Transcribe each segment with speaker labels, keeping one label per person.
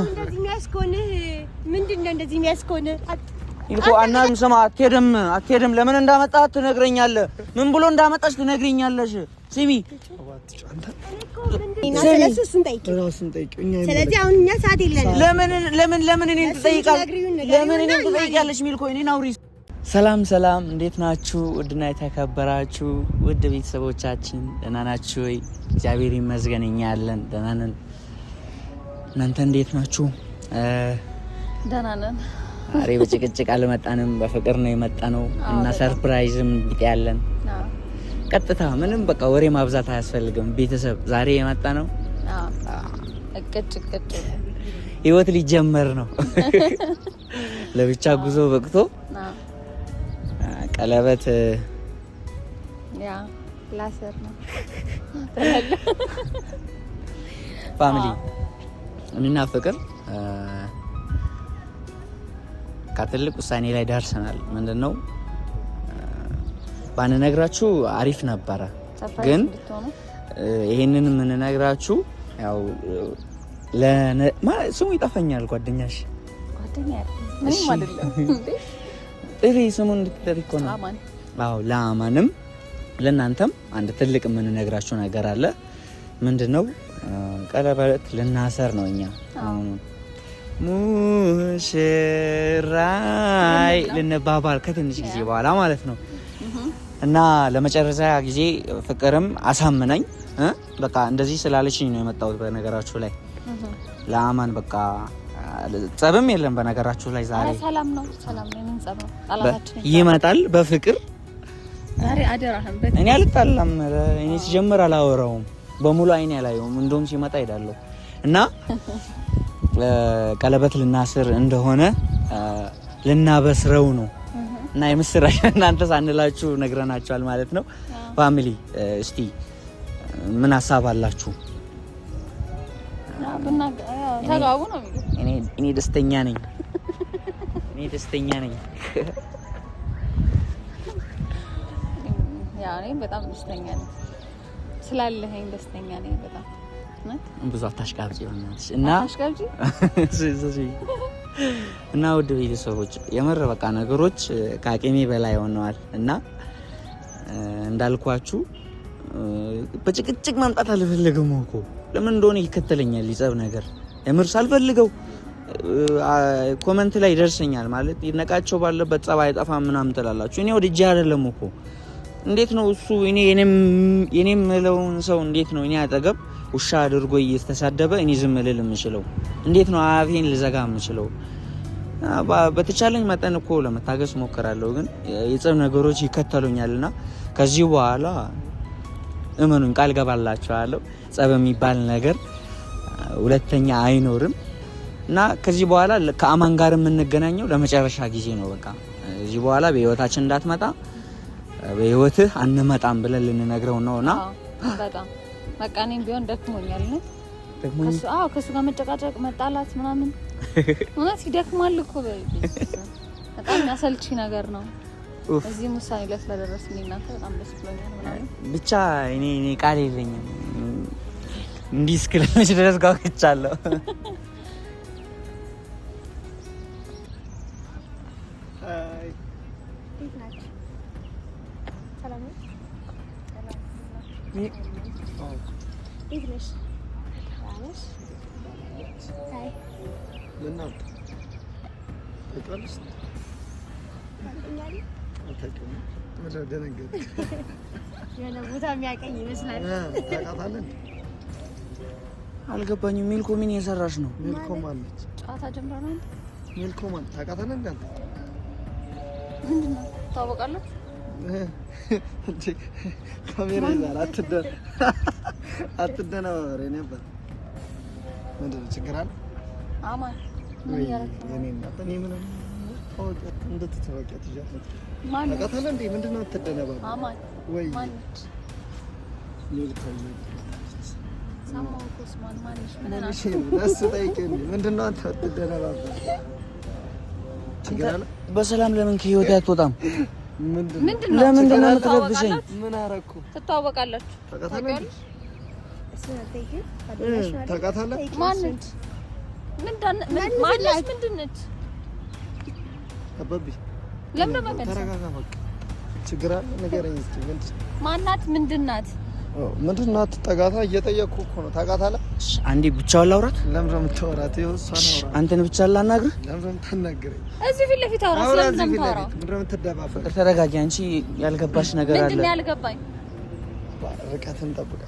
Speaker 1: እንደዚህ የሚያስኮንህ ምንድነው? እንደዚህ የሚያስኮንህ
Speaker 2: ይልኮ አናም ስማ፣ አትሄድም። ለምን እንዳመጣህ ትነግረኛለህ። ምን ብሎ እንዳመጣሽ ትነግረኛለሽ። ስሚ
Speaker 1: ስለዚህ አሁን እኛ ሰዓት የለንም።
Speaker 2: ለምን እኔን ትጠይቂያለሽ? ሚልኮ እኔን አውሪ። ሰላም፣ እንዴት ናችሁ? ውድና የተከበራችሁ ውድ ቤተሰቦቻችን ደህና ናችሁ ወይ? እግዚአብሔር ይመስገን እኛ ያለን ደህና ነን። እናንተ እንዴት ናችሁ?
Speaker 3: ደህና ነን።
Speaker 2: ዛሬ በጭቅጭቅ አልመጣንም፣ በፍቅር ነው የመጣነው እና ሰርፕራይዝም ያለን ቀጥታ ምንም በቃ ወሬ ማብዛት አያስፈልግም። ቤተሰብ ዛሬ የመጣ ነው
Speaker 3: እቅጭ
Speaker 2: ህይወት ሊጀመር ነው። ለብቻ ጉዞ በቅቶ ቀለበት
Speaker 3: ያ ላሰር ነው
Speaker 2: ፋሚሊ እና ፍቅር ከትልቅ ውሳኔ ላይ ደርሰናል። ምንድነው ባንነግራችሁ አሪፍ ነበረ፣ ግን ይሄንን ምን ነግራችሁ ያው ስሙ ይጠፋኛል። ጓደኛሽ
Speaker 3: ምንም አይደለም
Speaker 2: ጥሪ ስሙን እንድትጠሪ እኮ ነው። አዎ ለአማንም ለእናንተም አንድ ትልቅ ምን ነግራችሁ ነገር አለ። ምንድነው ቀለበት ልናሰር ነው እኛ ሙሽራይ ልንባባል ከትንሽ ጊዜ በኋላ ማለት ነው። እና ለመጨረሻ ጊዜ ፍቅርም አሳምናኝ በቃ እንደዚህ ስላለችኝ ነው የመጣሁት። በነገራችሁ ላይ ለአማን በቃ ጸብም የለም። በነገራችሁ ላይ ዛሬ
Speaker 3: ሰላም ነው ምን ጸብ ነው? ጣላታችን
Speaker 2: ይመጣል በፍቅር
Speaker 3: ዛሬ አደራህም
Speaker 2: እኔ አልጣላም። እኔ ሲጀምር አላወራውም፣ በሙሉ አይኔ አላየውም። እንደውም ሲመጣ ሄዳለሁ እና ቀለበት ልናስር እንደሆነ ልናበስረው ነው እና የምስራች እናንተ ሳንላችሁ ነግረናችኋል ማለት ነው። ፋሚሊ እስቲ ምን ሐሳብ አላችሁ?
Speaker 3: ተጋቡ ነው
Speaker 2: እኔ ደስተኛ ነኝ።
Speaker 3: ያው እኔ በጣም ደስተኛ ነኝ ስላለኸኝ ደስተኛ ነኝ በጣም
Speaker 2: ብዙ አታሽቃብጪ ይሆናልሽ እና ውድ ቤተሰቦች የመረ በቃ ነገሮች ከአቅሜ በላይ ሆነዋል እና እንዳልኳችሁ በጭቅጭቅ መምጣት አልፈልግም እኮ ለምን እንደሆነ ይከተለኛል ይጸብ ነገር የምር ሳልፈልገው ኮሜንት ላይ ይደርሰኛል ማለት ይነቃቸው ባለበት ጸባይ አይጠፋም ምናምን ትላላችሁ። እኔ ወድጄ አይደለም እኮ እንዴት ነው እሱ እኔም ምለውን ሰው እንዴት ነው እኔ አጠገብ ውሻ አድርጎ እየተሳደበ እኔ ዝም ልል የምችለው? እንዴት ነው አፌን ልዘጋ የምችለው? በተቻለኝ መጠን እኮ ለመታገስ ሞክራለሁ፣ ግን የጸብ ነገሮች ይከተሉኛልና ከዚህ በኋላ እመኑን ቃል ገባላችኋለሁ ጸብ የሚባል ነገር ሁለተኛ አይኖርም እና ከዚህ በኋላ ከአማን ጋር የምንገናኘው ለመጨረሻ ጊዜ ነው። በቃ ከዚህ በኋላ በህይወታችን እንዳትመጣ በህይወትህ አንመጣም ብለን ልንነግረው ነውና
Speaker 3: በጣም በቃ እኔም ቢሆን ደክሞኛል ነው ከሱ ጋር መጨቃጨቅ መጣላት ምናምን ማለት ይደክማል እኮ በጣም ያሰልቺ ነገር ነው። እዚህ ውሳኔ ላይ ስለደረስን እናንተ በጣም ደስ ብሎኛል ምናምን
Speaker 2: ብቻ እኔ ቃል የለኝም እንዲህ እስክለሽ ድረስ ጓጉቻለሁ። አልገባኝም። ሚልኮ ምን እየሰራሽ ነው?
Speaker 4: ሚልኮ ማለት
Speaker 3: ጫታ ጀምራ ነው።
Speaker 4: ሚልኮ ማለት ታውቃታለህ እንዴ?
Speaker 3: ምንድነው ታውቃለህ?
Speaker 4: ካሜራ ይዛል አትደናበረ ነበር። ምንድነው ችግር አለ?
Speaker 3: አማን ምን ያረክ ነው?
Speaker 4: እኔ ምንም ታውቂያት እንደተተዋቂያት ይያት ታውቃታለህ እንዴ? ምንድነው አትደናበረ?
Speaker 3: አማን
Speaker 4: ወይ
Speaker 3: ማንት
Speaker 4: ሚልኮ
Speaker 3: ሰማው ኮስማን ማንሽ ምንና
Speaker 4: እሱ ጠይቀኝ። ምንድነው አንተ አትደናበረ? ችግር አለ?
Speaker 2: በሰላም ለምን ከህይወት አትወጣም?
Speaker 3: ምንድነው
Speaker 2: ለምንድን ነው የምትረብሽኝ?
Speaker 4: ምን አረኩ?
Speaker 3: ትተዋወቃላችሁ?
Speaker 4: ታውቃታለህ? ማንት
Speaker 3: ምንድነች?
Speaker 4: አባቢ
Speaker 3: ለምን ነው
Speaker 4: ተረጋጋ። በቃ ችግር አለ ንገረኝ እስኪ።
Speaker 3: ማናት? ምንድናት?
Speaker 4: ምንድናት? ጠጋታ እየጠየቅኩ እኮ ነው። ታውቃታለህ?
Speaker 2: አንዴ ብቻውን ላውራት።
Speaker 4: ለምን ነው የምታወራት? ይኸው እሷን አውራት።
Speaker 2: አንተን ብቻ ላናግርህ።
Speaker 4: ለምን ነው የምታናግረኝ?
Speaker 3: እዚህ ፊት ለፊት አውራ። ስለምን ነው የምታወራው?
Speaker 4: ምንድን ነው የምትደባበቅ?
Speaker 2: ተረጋጊ። አንቺ ያልገባሽ ነገር አለ።
Speaker 3: ምንድን ነው ያልገባኝ?
Speaker 4: ርቀትን ጠብቃ።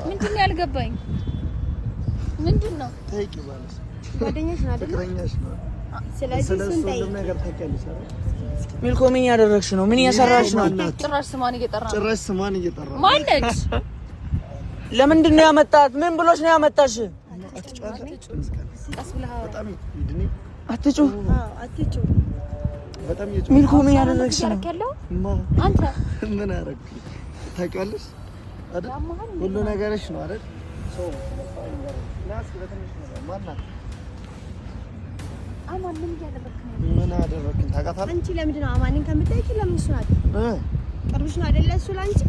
Speaker 3: ምንድን ነው ያልገባኝ? ምንድን ነው?
Speaker 4: ጠይቂ ማለት
Speaker 1: ጓደኛሽ ነው አይደል?
Speaker 4: ፍቅረኛሽ ነው።
Speaker 1: ስለዚህ እሱን ጠይቂ።
Speaker 4: ነገር ታውቂያለሽ አይደል?
Speaker 2: ሚልኮ ምን ያደረግሽ ነው? ምን እየሰራሽ ነው?
Speaker 3: ጭራሽ ስሟን እየጠራ ነው።
Speaker 4: ጭራሽ ስሟን እየጠራ ነው።
Speaker 3: ማነች?
Speaker 2: ለምንድን ነው ያመጣት? ምን ብሎሽ ነው ያመጣሽ? አትጩህ። ሚልኮ ምን ያደረግሽ ነው?
Speaker 3: አንተ
Speaker 4: ምን አደረግሽ? ታውቂዋለሽ አይደል? ሁሉ ነገርሽ ነው አይደል? ሰው ናስ በተነሽ ነው ማናት?
Speaker 3: አማን ምን ያደረግክ ነው?
Speaker 4: ምን አደረግክ? ታውቃታለህ?
Speaker 1: አንቺ ለምንድን ነው አማንን ከምትጠይቂ ለምን እሱ ናት? ቅርብሽ ነው አይደለ? እሱ ላንቺ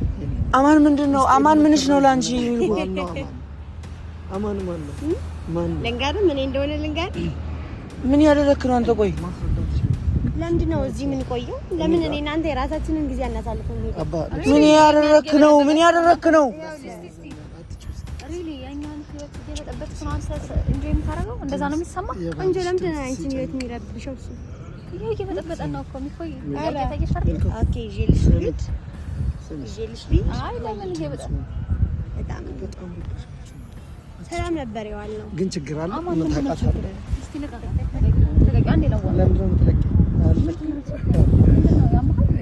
Speaker 2: አማን ምንድን ነው? አማን ምንሽ ነው ላንቺ?
Speaker 4: አማን ማን ነው? ማን
Speaker 1: ልንገርህ? ምን እንደሆነ ልንገርህ?
Speaker 2: ምን ያደረግክ ነው አንተ? ቆይ
Speaker 1: ለምንድን ነው እዚህ ምን ቆየው? ለምን እኔ እናንተ የራሳችንን ጊዜ አናሳልፈው?
Speaker 2: ምን ያደረግክ ነው? ምን ያደረግክ ነው?
Speaker 3: ሪሊ ያኛን ህይወት እየበጠበጥክ ነው አንተ እንጂ የምታረገው እንደዛ ነው የሚሰማ?
Speaker 1: እንጂ ለምንድን ነው አንቺን ህይወት የሚረብሽው? እሱ
Speaker 3: ይሄ እየበጠበጠ ነው እኮ የሚቆይ ያየታየሻል።
Speaker 1: ኦኬ ጄልስ ቢት አይ ለምን ይሄ በጣም ሰላም ነበር የዋልነው።
Speaker 4: ግን ችግር አለ። ምን ታውቃታለህ?
Speaker 3: እስቲ ለቃ አንዴ ለዋ
Speaker 4: ለምን ነው የምትለቂ?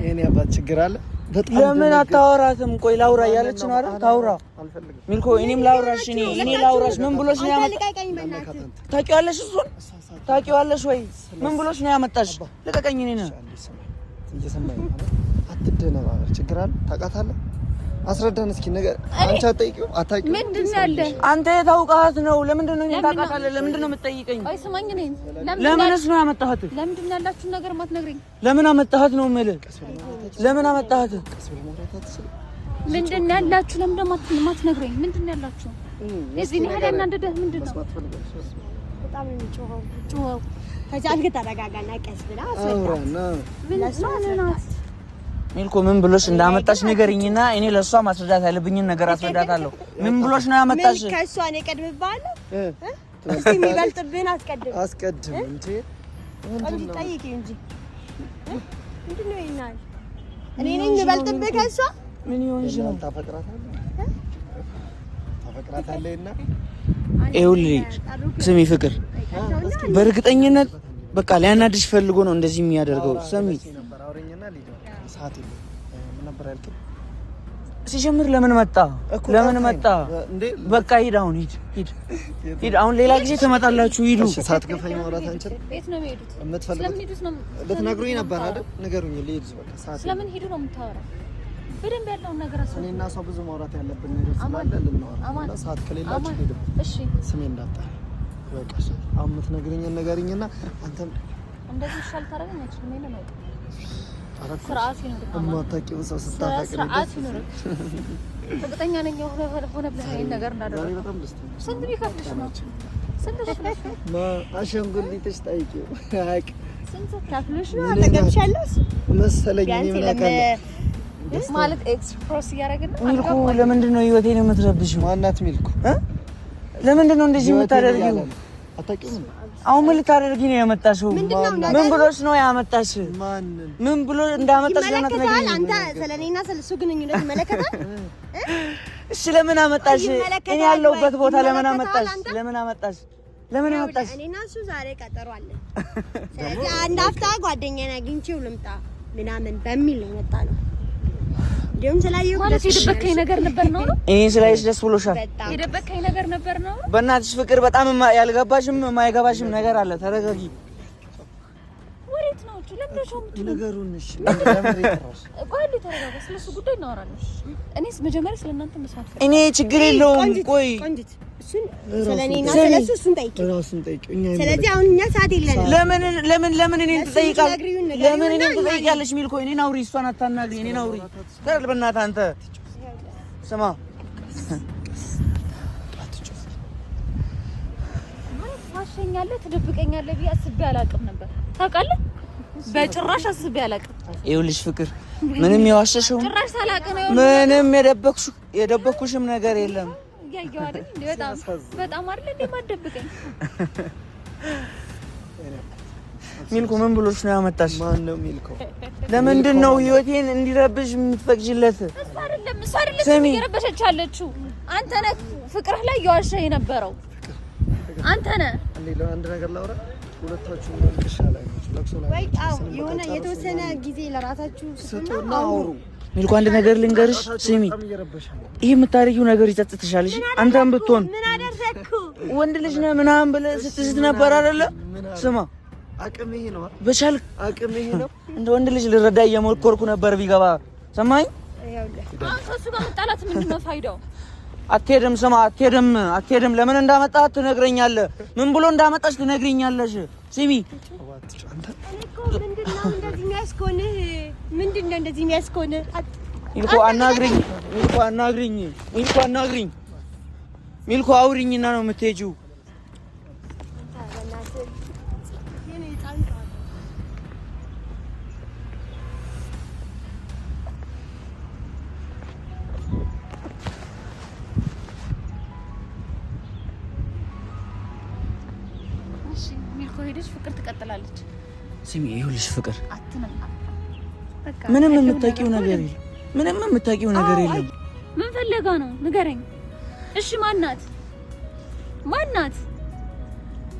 Speaker 4: እኔ አባት ችግር አለ።
Speaker 2: ለምን አታወራትም? ቆይ ላውራ እያለች ነው አይደል? ታውራ ሚልኮ። እኔም ላውራሽ። እኔ ላውራሽ። ምን ብሎሽ ነው ያመጣሽ? ታውቂዋለሽ? እሱን ታውቂዋለሽ ወይ? ምን ብሎሽ ነው ያመጣሽ? ልቀቀኝ። እኔ ነኝ
Speaker 4: እየሰማኝ ነው። አትደነባበር። ችግር አለ። ታውቃታለህ? አስረዳን እስኪ ነገር። አንቺ አትጠይቂው? አታውቂው?
Speaker 3: ምንድን ነው ያለ?
Speaker 2: አንተ የታውቃት ነው። ለምንድን ነው ታውቃታለህ? ለምንድን ነው የምትጠይቀኝ?
Speaker 3: አይ ስማኝ፣ ነኝ
Speaker 2: ለምንስ ነው ያመጣሃት?
Speaker 3: ለምንድን ነው ያላችሁ ነገር ማትነግረኝ?
Speaker 2: ለምን አመጣሃት ነው የምልህ? ለምን አመጣሃት?
Speaker 3: ምንድን ነው ያላችሁ? ለምን ደግሞ ማትነግረኝ? ምንድን ነው ያላችሁ? እዚህ ነው ያለ እናንደደህ ምንድን ነው?
Speaker 1: በጣም ነው ጮኸው። ከቻልክ ተረጋጋና ቀስ ብላ
Speaker 4: አውራና
Speaker 2: ሚልኮ ምን ብሎሽ እንዳመጣሽ ንገሪኝና እኔ ለሷ ማስረዳት ያለብኝን ነገር አስረዳታለሁ። ምን ብሎሽ ነው ያመጣሽ?
Speaker 1: ምን ከሷ ነው ቀድምባለሁ? እስቲ የሚበልጥብህን አስቀድም
Speaker 4: እንጂ
Speaker 1: እንዴ ጠይቂ እንጂ ምንድን ነው ይናል? እኔ ነኝ የሚበልጥብህ ከሷ?
Speaker 2: ምን ይሆንሽ ነው?
Speaker 4: ታፈቅራታለህና
Speaker 2: ይኸውልሽ ስሚ ፍቅር፣ በእርግጠኝነት በቃ ሊያናድሽ ፈልጎ ነው እንደዚህ የሚያደርገው። ስሚ ሲጀምር ለምን መጣ? ለምን መጣ? በቃ ሂድ፣ አሁን ሂድ። አሁን ሌላ ጊዜ ትመጣላችሁ። ሂዱ።
Speaker 4: ሳትገፋኝ ማውራት አንችልም።
Speaker 3: ቤት ነው የሚሄዱት።
Speaker 4: ስለምትፈልጉት ልትነግሩኝ ነበር አይደል? ንገሩኝ። ልሂድ በቃ።
Speaker 3: ስለምን ሂዱ ነው የምታወራው? በደንብ ያለውን ነገር አሰብ።
Speaker 4: እኔና እሷ ብዙ ማውራት ያለብን ነገር ስላለ ልናወራ። ሰዓት ከሌላችሁ ሂዱ።
Speaker 3: እሺ
Speaker 4: ስሜ እንዳትጠራ በቃ። አሁን የምትነግረኝን ንገሪኝና አንተም
Speaker 3: እንደዚህ ይሻል ታረጋኝ አይችልም። ይሄን ነው ስርዓት ይኑር።
Speaker 4: የማታውቂው ሰው ስታፈቅሪ
Speaker 3: ስርዓት ይኑር። እርግጠኛ ነኝ ሆነ ብለህ ይሄን ነገር እንዳደረገ
Speaker 4: በጣም ደስተኛ።
Speaker 3: ስንት ቢከፍልሽ ነው? ስንት ቢከፍልሽ
Speaker 4: አሻንጉሊትሽ ጠይቂው። አያውቅ
Speaker 3: ስንት ከፍልሽ ነው?
Speaker 1: አጠገብሻለሁ
Speaker 4: መሰለኝ። እኔ ምን አውቃለሁ
Speaker 3: ማለት ኤክስፕረስ እያደረግን ነው።
Speaker 2: ሚልኮ ለምንድን ነው ህይወቴን የምትረብሽው?
Speaker 4: ማናት ሚልኮ?
Speaker 2: ለምንድን ነው እንደዚህ የምታደርጊው?
Speaker 4: አታውቂውም?
Speaker 2: አሁን ምን ልታደርጊ ነው የመጣሽው? ምን ብሎሽ ነው ያመጣሽ? ምን ብሎ እንዳመጣሽ ነው
Speaker 1: ይመለከታል? አንተ ስለኔና ስለሱ ግንኙነት ይመለከታል?
Speaker 2: እሺ ለምን አመጣሽ? እኔ ያለሁበት ቦታ ለምን አመጣሽ? ለምን አመጣሽ? ለምን አመጣሽ?
Speaker 1: እኔና እሱ ዛሬ ቀጠሮ አለን። ስለዚህ አንድ አፍታ ጓደኛዬን አግኝቼው ልምጣ ምናምን በሚል ነው የመጣ ነው። እንደውም ስላየሁ
Speaker 3: ማለት የደበከኝ ነገር ነበር ነው።
Speaker 2: እኔ ስላየሽ ደስ ብሎሻል?
Speaker 3: የደበከኝ ነገር ነበር ነው።
Speaker 2: በእናትሽ ፍቅር በጣም ያልገባሽም የማይገባሽም ነገር አለ። ተረጋጊ።
Speaker 3: ወሬት ነው እቺ ለምንድነው
Speaker 4: ነገሩን? እሺ ለምን ይተራሽ?
Speaker 3: ቆይ ተረጋጋ። ስለሱ ጉዳይ እናወራለን። እኔስ መጀመሪያ ስለእናንተ መስማት ፈልጌ።
Speaker 2: እኔ ችግር የለውም። ቆይ
Speaker 1: ቆንጂት እሱን ስለኔና ስለሱ እሱን ጠይቂ። ስለዚህ አሁን እኛ ሰዓት የለንም።
Speaker 2: ለምን እኔን ትጠይቃለሽ? ለምን እኔን ትጠይቂያለሽ? ሚልኮ እኔን አውሪ፣ እሷን አታናግሪ። እኔን አውሪ። ተረል በእናትህ አንተ ስማ፣
Speaker 3: ትዋሸኛለህ ትደብቀኛለህ ብዬ አስቤ አላውቅም ነበር ታውቃለህ በጭራሽ አስቤ አላውቅም
Speaker 2: ይኸውልሽ ፍቅር ምንም የዋሸሽው
Speaker 3: ጭራሽ ሳላውቅ ነው
Speaker 2: ምንም የደበኩሽም ነገር የለም
Speaker 3: ያያው አይደል በጣም አይደል እንዴ ማደብቀኝ
Speaker 2: ሚልኮ ምን ብሎሽ ነው ያመጣሽ?
Speaker 4: ማን ነው ሚልኮ?
Speaker 2: ለምንድን ነው ህይወቴን እንዲረብሽ የምትፈቅጂለት?
Speaker 3: እሱ አይደለም እየረበሸች ያለችው አንተ ነህ። ፍቅርህ ላይ እየዋሸህ የነበረው አንተ ነህ።
Speaker 4: አንድ ነገር ላውራ። ሁለታችሁም ወልድሻላ ለቅሶ ላይ
Speaker 1: ወይ የሆነ የተወሰነ ጊዜ ለራሳችሁ
Speaker 4: ስትሆኑ አውሩ።
Speaker 2: ሚልኮ አንድ ነገር ልንገርሽ፣ ስሚ፣ ይሄ የምታረጊው ነገር ይጸጽትሻል። እሺ አንተም ብትሆን
Speaker 1: ምን አደረኩ
Speaker 2: ወንድ ልጅ ነህ ምናምን ብለህ ስትስት ነበር አይደለ? ስማ
Speaker 4: አቅም ይሄ ነው
Speaker 2: በቻል
Speaker 4: አቅም ይሄ ነው።
Speaker 2: እንደ ወንድ ልጅ ልረዳ እየሞከርኩ ነበር ቢገባ ሰማኝ።
Speaker 3: እሱ ጋር መጣላት ምንድን ነው ፋይዳው?
Speaker 2: አትሄድም። ስማ አትሄድም። ለምን እንዳመጣህ ትነግረኛለህ። ምን ብሎ እንዳመጣሽ ትነግሪኛለሽ። ስሚ
Speaker 1: ምንድነው እንደዚህ የሚያስኮንህ?
Speaker 2: ሚልኮ አናግሪኝ። ሚልኮ አውሪኝና ነው የምትሄጂው።
Speaker 3: ፍቅር ትቀጥላለች።
Speaker 2: ስሚ ይኸውልሽ ፍቅር
Speaker 3: አትነካ።
Speaker 2: ምንም የምታውቂው ነገር የለም።
Speaker 3: ምን ፈልጋ ነው ንገረኝ። እሺ ማናት?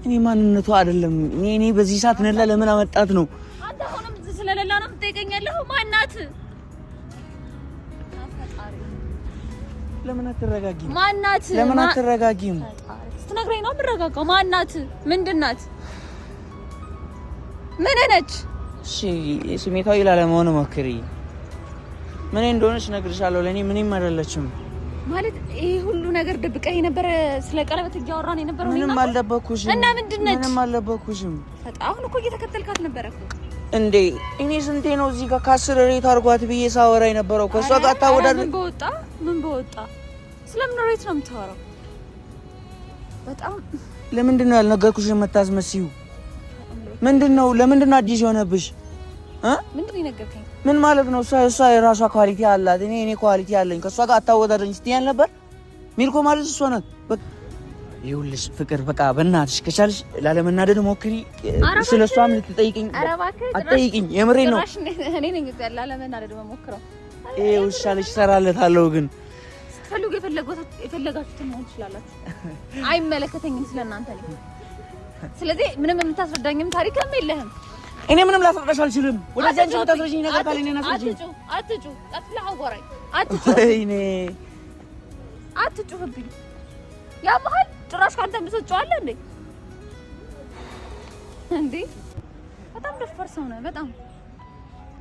Speaker 2: እኔ ማንነቷ አይደለም። እኔ በዚህ ሰዓት ነላ ለምን አመጣት ነው?
Speaker 3: አንተ አሁንም ስለሌላ ነው የምትጠይቀኛለህ? ማናት?
Speaker 2: ለምን አትረጋጊም?
Speaker 3: ማናት?
Speaker 2: ለምን አትረጋጊም?
Speaker 3: ስትነግረኝ ነው የምረጋጋው። ማናት? ምንድናት? ምን ነች?
Speaker 2: እሺ ስሜታዊ ላለመሆን ሞክሪ። ምን እንደሆነች እነግርሻለሁ። ለኔ ምንም አይደለችም።
Speaker 3: ማለት ይሄ ሁሉ ነገር ደብቀህ የነበረ ስለ ቀለበት እያወራን የነበረው
Speaker 2: ምንም አልደበኩሽም።
Speaker 3: እና ምንድነች?
Speaker 2: ምንም አልደበኩሽም።
Speaker 3: አሁን እኮ እየተከተልካት ነበር እኮ
Speaker 2: እንዴ። እኔ ስንቴ ነው እዚህ ጋር ከአስር ሬት አድርጓት ብዬ ሳወራ የነበረው ከሷ ጋር ታወዳድ።
Speaker 3: ምን በወጣ ስለምን ሬት ነው የምታወራው? በጣም
Speaker 2: ለምንድን ነው ያልነገርኩሽ የምታስመስይው? ምንድነው? ለምንድን ነው አዲስ የሆነብሽ?
Speaker 3: ምንድን ነው የነገርከኝ?
Speaker 2: ምን ማለት ነው? እሷ የራሷ ኳሊቲ አላት፣ እኔ ኳሊቲ አለኝ። ከሷ ጋር አታወዳደኝ ስትያል ነበር። ሚልኮ ማለት እሷ ናት። በቃ ይኸውልሽ ፍቅር፣ በቃ በእናትሽ ከቻልሽ ላለመናደድ ሞክሪ። ስለሷም ልትጠይቅኝ አትጠይቅኝ። የምሬን ነው።
Speaker 3: እኔ ነኝ ላለመናደድ መሞክረው።
Speaker 2: ይኸውልሽ እሰራለታለሁ። ግን
Speaker 3: ስትፈልጉ የፈለጋችሁትን መሆን ትችላላችሁ። አይመለከተኝም ስለናንተ ነው። ስለዚህ ምንም የምታስረዳኝም ታሪክም የለህም።
Speaker 2: እኔ ምንም ላስረዳሽ አልችልም። ወደዚህ አንቺ የምታስረጂኝ ነገር ካለ እኔ ናስረጂኝ።
Speaker 3: አትጩ ቀጥለህ አወራኝ። አትጩህብኝ። ያመሃል ጭራሽ ካንተ ምትጮዋለህ እንዴ? በጣም ደፋር ሰው ነህ። በጣም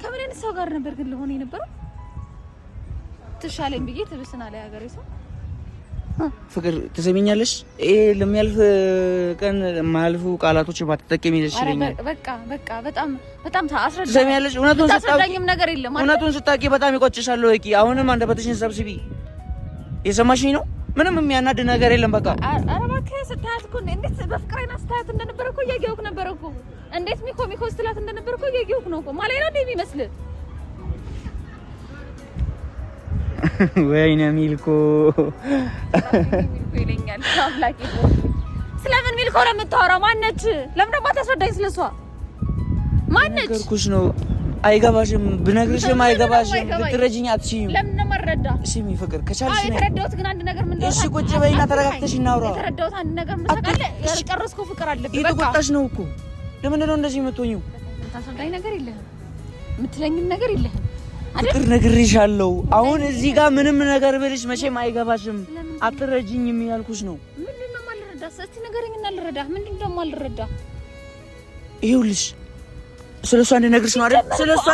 Speaker 3: ከምን አይነት ሰው ጋር ነበር ግን ልሆን የነበረው? ትሻለኝ ብዬ ትብስና ላይ ሀገሬ ሰው
Speaker 2: ፍቅር ትሰሚኛለሽ? ይሄ ለሚያልፍ ቀን የማያልፉ ቃላቶች ባትጠቀሚ ይችላል።
Speaker 3: በቃ በጣም ታስረዳኝ።
Speaker 2: ትሰሚያለሽ?
Speaker 3: እውነቱን ነገር የለም።
Speaker 2: እውነቱን ስታቂ በጣም ይቆጭሻል። ወቂ አሁንም አንደበትሽን ሰብስቢ። የሰማሽኝ ነው? ምንም የሚያናድ ነገር የለም። በቃ
Speaker 3: ኧረ እባክህ ስታያት እኮ እንዴት በፍቅሬና ስታያት እንደነበረ እኮ እያየሁህ ነበር እኮ። እንዴት ሚኮ ስትላት እንደነበረ እኮ እያየሁህ ነው እኮ። ማለት ነው እንዴ የሚመስልህ?
Speaker 2: ወይኔ ሚልኮ
Speaker 3: ይለኛል አምላኬ። ስለምን ሚልኮ ነው የምታወራው? ማነች? ለምን ደግሞ አታስረዳኝ ስለሷ? ማነች?
Speaker 2: ነገርኩሽ ነው። አይገባሽም። ብነግርሽም አይገባሽም። ልትረጂኝ አትችይም።
Speaker 3: ለምን ነው የማልረዳ?
Speaker 2: ስሚ ፍቅር ከቻልሽ ነው
Speaker 3: የተረዳሁት። ግን አንድ ነገር ምን እንደሆነ
Speaker 2: እሺ፣ ቁጭ በይና ተረጋግተሽ እናውራ።
Speaker 3: የተረዳሁት አንድ ነገር ምን ታውቃለህ? ያልጨረስኩ ፍቅር አለብኝ። በቃ
Speaker 2: እየተቆጣሽ ነው እኮ። ለምንድን ነው እንደዚህ የምትሆኚው?
Speaker 3: የምታስረዳኝ ነገር የለህም። የምትለኝም ነገር የለህም።
Speaker 2: ፍቅር ነግሬሻለሁ። አሁን እዚህ ጋር ምንም ነገር ብልሽ መቼም አይገባሽም። አትረጂኝም ያልኩሽ ነው።
Speaker 3: ምንድን ነው የማልረዳ? እስኪ ንገረኝና ልረዳ። ምንድን ነው የማልረዳ?
Speaker 2: ይኸውልሽ ስለሷ እንድነግርሽ ነው አይደል? ስለሷ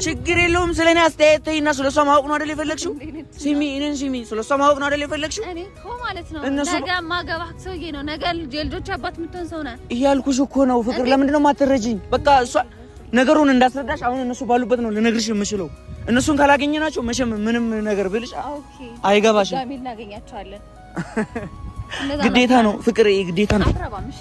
Speaker 2: ችግር የለውም። ስለኔ አስተያየት ተይና ስለሷ ማወቅ ነው አይደል የፈለግሽው? ስሚ ስለሷ ማወቅ ነው አይደል የፈለግሽው?
Speaker 3: እኔ እኮ ማለት ነው ነገ ማገባህ ሰውዬ ነው። ነገ የልጆች አባት የምትሆን ሰው ነህ
Speaker 2: እያልኩሽ እኮ ነው። ፍቅር ለምንድን ነው የማትረጂኝ? በቃ እሷ ነገሩን እንዳስረዳሽ አሁን እነሱ ባሉበት ነው ልነግርሽ የምችለው። እነሱን ካላገኘናቸው መቼም ምንም ነገር ብልሽ አይገባሽም።
Speaker 3: ጋሚ እናገኛቸዋለን።
Speaker 2: ግዴታ ነው ፍቅር፣ ግዴታ ነው።
Speaker 3: አትረባም። እሺ